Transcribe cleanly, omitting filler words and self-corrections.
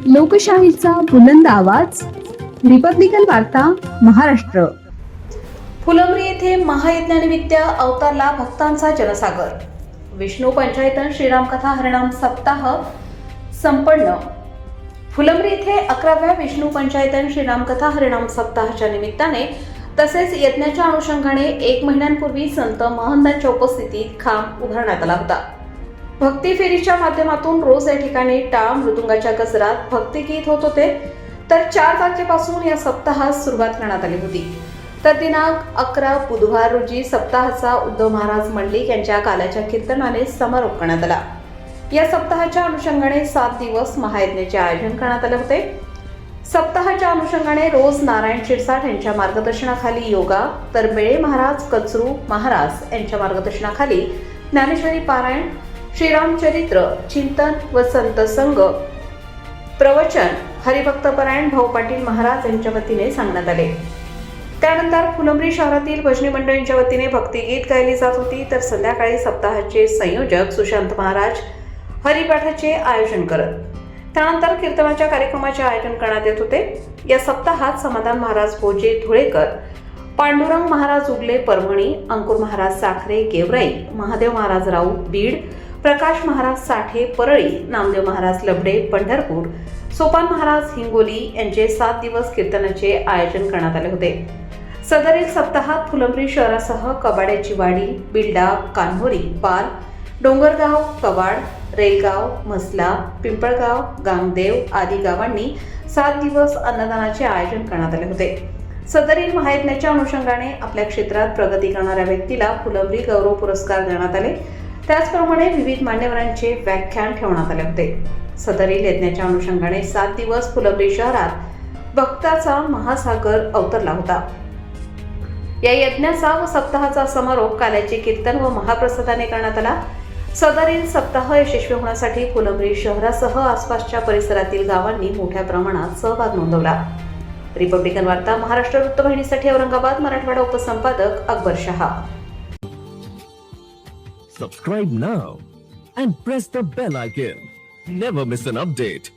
लोकशाहीचा बुलंद आवाज, रिपब्लिकन वार्ता, महाराष्ट्र. फुलंब्री येथे महायज्ञानिमित्त अवतारला भक्तांचा जनसागर. विष्णू पंचायतन श्रीरामकथा हरिनाम सप्ताह संपन्न. फुलंब्री येथे 11व्या विष्णू पंचायतन श्रीरामकथा हरिनाम सप्ताहाच्या निमित्ताने तसेच यज्ञाच्या अनुषंगाने 1 महिन्यांपूर्वी संत महंतांच्या उपस्थितीत खांब उभारण्यात आला होता. भक्ती फेरीच्या माध्यमातून रोज या ठिकाणी टाळ मृदुंगाच्या गजरात भक्तिगीत होत होते. तर 4 तारखेपासून या सप्ताहास सुरुवात करण्यात आली होती. तर दिनांक 11 बुधवार रोजी सप्ताहाचा उद्धव महाराज मंडलिक यांच्या काल्याच्या कीर्तनाने समारोप करण्यात आला. या सप्ताहाच्या अनुषंगाने 7 दिवस महायज्ञाचे आयोजन करण्यात आले होते. सप्ताहाच्या अनुषंगाने रोज नारायण शिरसाट यांच्या मार्गदर्शनाखाली योगा, तर बेळे महाराज, कचरू महाराज यांच्या मार्गदर्शनाखाली ज्ञानेश्वरी पारायण, श्रीरामचरित्र चिंतन व संत संग प्रवचन हरिभक्तपरायण भाऊ पाटील महाराज यांच्या वतीने सांगण्यात आले. त्यानंतर फुलंब्री शहरातील भजनी मंडळींच्या वतीने भक्तिगीत गायली जात होती. तर संध्याकाळी सप्ताहाचे संयोजक सुशांत महाराज हरिपाठाचे आयोजन करत. त्यानंतर कीर्तनाच्या कार्यक्रमाचे आयोजन करण्यात येत होते. या सप्ताहात समाधान महाराज भोजे धुळेकर, पांडुरंग महाराज उगले परभणी, अंकुर महाराज साखरे गेवराई, महादेव महाराज राऊत बीड, प्रकाश महाराज साठे परळी, नामदेव महाराज लबडे पंढरपूर, सोपान महाराज हिंगोली यांचे 7 दिवस कीर्तनाचे आयोजन करण्यात आले होते. सदरील सप्ताहात फुलंब्री शहरासह कबाड्याची वाडी, बिल्डा, कान्होरी, पाल, डोंगरगाव, कवाड, रेलगाव, म्हसला, पिंपळगाव, गांगदेव आदी गावांनी 7 दिवस अन्नदानाचे आयोजन करण्यात आले होते. सदरील महायज्ञाच्या अनुषंगाने आपल्या क्षेत्रात प्रगती करणाऱ्या व्यक्तीला फुलंब्री गौरव पुरस्कार देण्यात आले. त्याचप्रमाणे विविध मान्यवरांचे व्याख्यान ठेवण्यात आले होते. सदरील यज्ञाच्या अनुषंगाने 7 दिवस फुलंब्री शहरात भक्ताचा महासागर अवतरला होता. या यज्ञाचा व सप्ताहाचा समारोप काल्याचे कीर्तन व महाप्रसादाने करण्यात आला. सदरील सप्ताह यशस्वी होण्यासाठी फुलंब्री शहरासह आसपासच्या परिसरातील गावांनी मोठ्या प्रमाणात सहभाग नोंदवला. रिपब्लिकन वार्ता Maharashtra वृत्तवाहिनीसाठी Aurangabad Marathwada उपसंपादक Akbar Shah. Subscribe now and press the bell icon. Never miss an update.